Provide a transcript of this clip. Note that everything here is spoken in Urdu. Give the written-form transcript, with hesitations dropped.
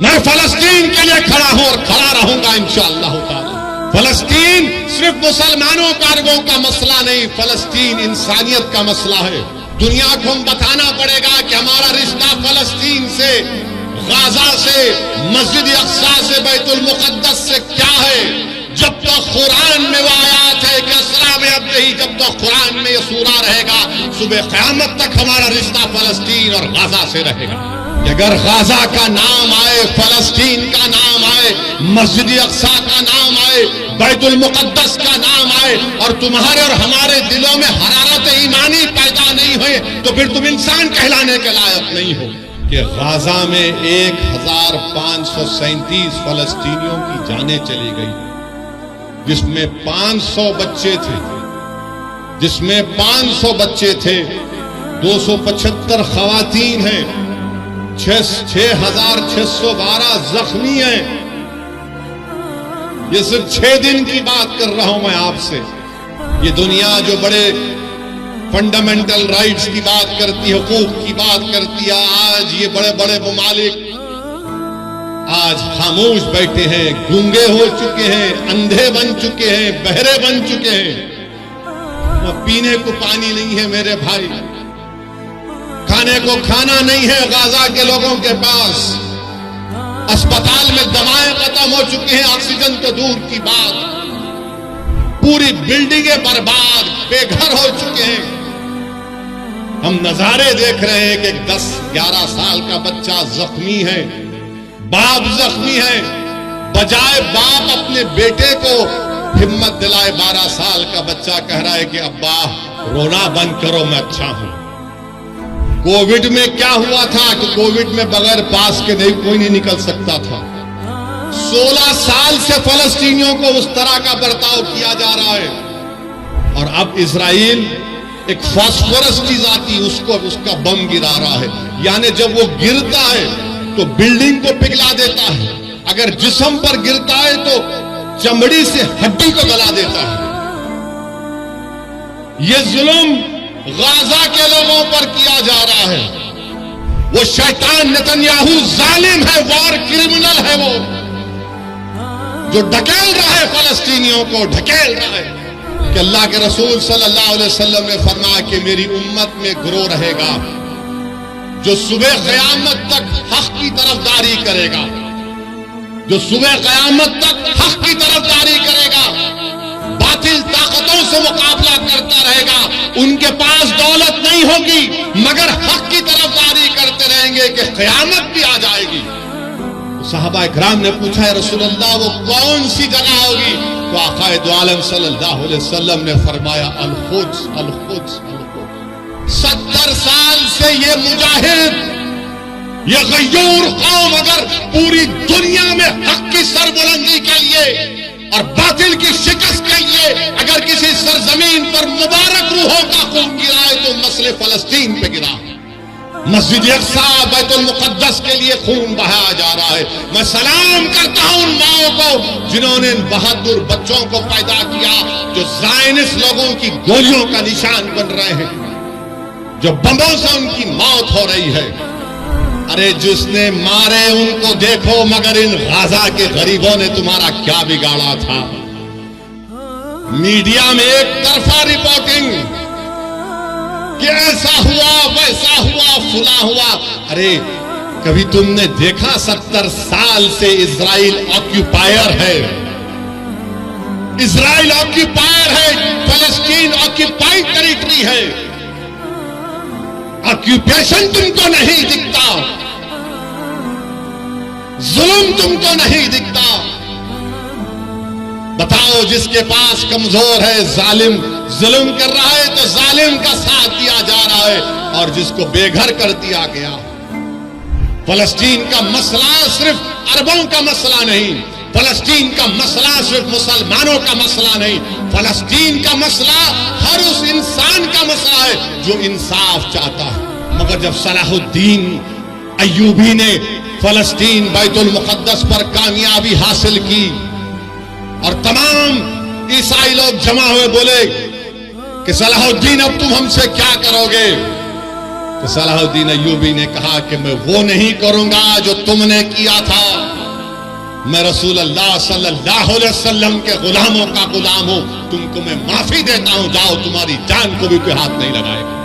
میں فلسطین کے لیے کھڑا ہوں اور کھڑا رہوں گا انشاءاللہ تعالی۔ فلسطین صرف مسلمانوں کا عربوں کا مسئلہ نہیں، فلسطین انسانیت کا مسئلہ ہے۔ دنیا کو ہم بتانا پڑے گا کہ ہمارا رشتہ فلسطین سے، غازہ سے، مسجد اقصی سے، بیت المقدس سے کیا ہے۔ جب تک قرآن میں وہ آیات ہے کہ اسرا بعبدہ، جب تک قرآن میں یہ سورہ رہے گا، صبح قیامت تک ہمارا رشتہ فلسطین اور غازہ سے رہے گا۔ اگر غازہ کا نام آئے، فلسطین کا نام آئے، مسجد اقصی کا نام آئے، بیت المقدس کا نام آئے، اور تمہارے اور ہمارے دلوں میں حرارت ایمانی پیدا نہیں ہوئے، تو پھر تم انسان کہلانے کے لائق نہیں ہو۔ کہ غازہ میں 1537 فلسطینیوں کی جانیں چلی گئی، جس میں 500 بچے تھے، 275 خواتین ہیں، 6612 زخمی ہیں۔ یہ صرف 6 دن کی بات کر رہا ہوں میں آپ سے۔ یہ دنیا جو بڑے فنڈامنٹل رائٹس کی بات کرتی، حقوق کی بات کرتی ہے، آج یہ بڑے بڑے ممالک آج خاموش بیٹھے ہیں، گونگے ہو چکے ہیں، اندھے بن چکے ہیں، بہرے بن چکے ہیں۔ پینے کو پانی نہیں ہے میرے بھائی، کھانے کو کھانا نہیں ہے غازہ کے لوگوں کے پاس، اسپتال میں دوائیں ختم ہو چکے ہیں، آکسیجن تو دور کی بات، پوری بلڈنگیں برباد، بے گھر ہو چکے ہیں۔ ہم نظارے دیکھ رہے ہیں کہ 10-11 سال کا بچہ زخمی ہے، باپ زخمی ہے، بجائے باپ اپنے بیٹے کو ہمت دلائے، 12 سال کا بچہ کہہ رہا ہے کہ ابا رونا بند کرو، میں اچھا ہوں۔ کووڈ میں کیا ہوا تھا کہ کووڈ میں بغیر پاس کے کوئی نہیں نکل سکتا تھا۔ 16 سال سے فلسطینیوں کو اس طرح کا برتاؤ کیا جا رہا ہے، اور اب اسرائیل ایک فاسفورس چیز آتی ہے، اس کا بم گرا رہا ہے، یعنی جب وہ گرتا ہے تو بلڈنگ کو پگھلا دیتا ہے، اگر جسم پر گرتا ہے تو چمڑی سے ہڈی کو گلا دیتا ہے۔ یہ ظلم غازہ کے لوگوں پر کیا جا رہا ہے۔ وہ شیطان نتنیاہو ظالم ہے، وار کرمنل ہے، وہ جو ڈھکیل رہا ہے فلسطینیوں کو، ڈھکیل رہا ہے۔ کہ اللہ کے رسول صلی اللہ علیہ وسلم نے فرمایا کہ میری امت میں گروہ رہے گا جو صبح قیامت تک حق کی طرفداری کرے گا، جو صبح قیامت تک حق کی طرفداری کرے گا، باطل طاقتوں سے مقابلہ کرتا رہے گا۔ ان کے پاس دولت نہیں ہوگی مگر حق کی طرفداری کرتے رہیں گے کہ قیامت بھی آ جائے گی۔ صحابہ اکرام نے پوچھا ہے رسول اللہ وہ کون سی جگہ ہوگی؟ تو آقا دو عالم صلی اللہ علیہ وسلم نے فرمایا القدس، القدس، القدس۔ 70 سال سے یہ مجاہد، یہ غیور قوم اگر پوری دنیا میں حق کی سربلندی کے لیے اور باطل کی شکست کے لیے اگر کسی سرزمین پر مبارک روحوں کا خون گرا ہے تو مسئلہ فلسطین پہ گرا۔ مسجد اقصی بیت المقدس کے لیے خون بہایا جا رہا ہے۔ میں سلام کرتا ہوں ان ماؤں کو جنہوں نے ان بہادر بچوں کو پیدا کیا جو زائنس لوگوں کی گولیوں کا نشان بن رہے ہیں، جو بموں سے ان کی موت ہو رہی ہے۔ ارے جس نے مارے ان کو دیکھو، مگر ان غازہ کے غریبوں نے تمہارا کیا بگاڑا تھا؟ میڈیا میں ایک طرفہ رپورٹنگ کہ ایسا ہوا ویسا ہوا فلاں ہوا۔ ارے کبھی تم نے دیکھا 70 سال سے اسرائیل آکیوپائر ہے، اسرائیل آکیوپائر ہے، فلسطین آکیوپائڈ ٹیریٹری ہے۔ آکیوپیشن تم کو نہیں دکھتا، ظلم تم کو نہیں دکھتا۔ بتاؤ جس کے پاس کمزور ہے ظالم ظلم کر رہا ہے تو ظالم کا ساتھ دیا جا رہا ہے، اور جس کو بے گھر کر دیا گیا۔ فلسطین کا مسئلہ صرف عربوں کا مسئلہ نہیں، فلسطین کا مسئلہ صرف مسلمانوں کا مسئلہ نہیں، فلسطین کا مسئلہ ہر اس انسان کا مسئلہ ہے جو انصاف چاہتا ہے۔ مگر جب صلاح الدین ایوبی نے فلسطین بیت المقدس پر کامیابی حاصل کی اور تمام عیسائی لوگ جمع ہوئے، بولے کہ صلاح الدین اب تم ہم سے کیا کرو گے؟ تو صلاح الدین ایوبی نے کہا کہ میں وہ نہیں کروں گا جو تم نے کیا تھا، میں رسول اللہ صلی اللہ علیہ وسلم کے غلاموں کا غلام ہوں، تم کو میں معافی دیتا ہوں، جاؤ تمہاری جان کو بھی کوئی ہاتھ نہیں لگائے گا۔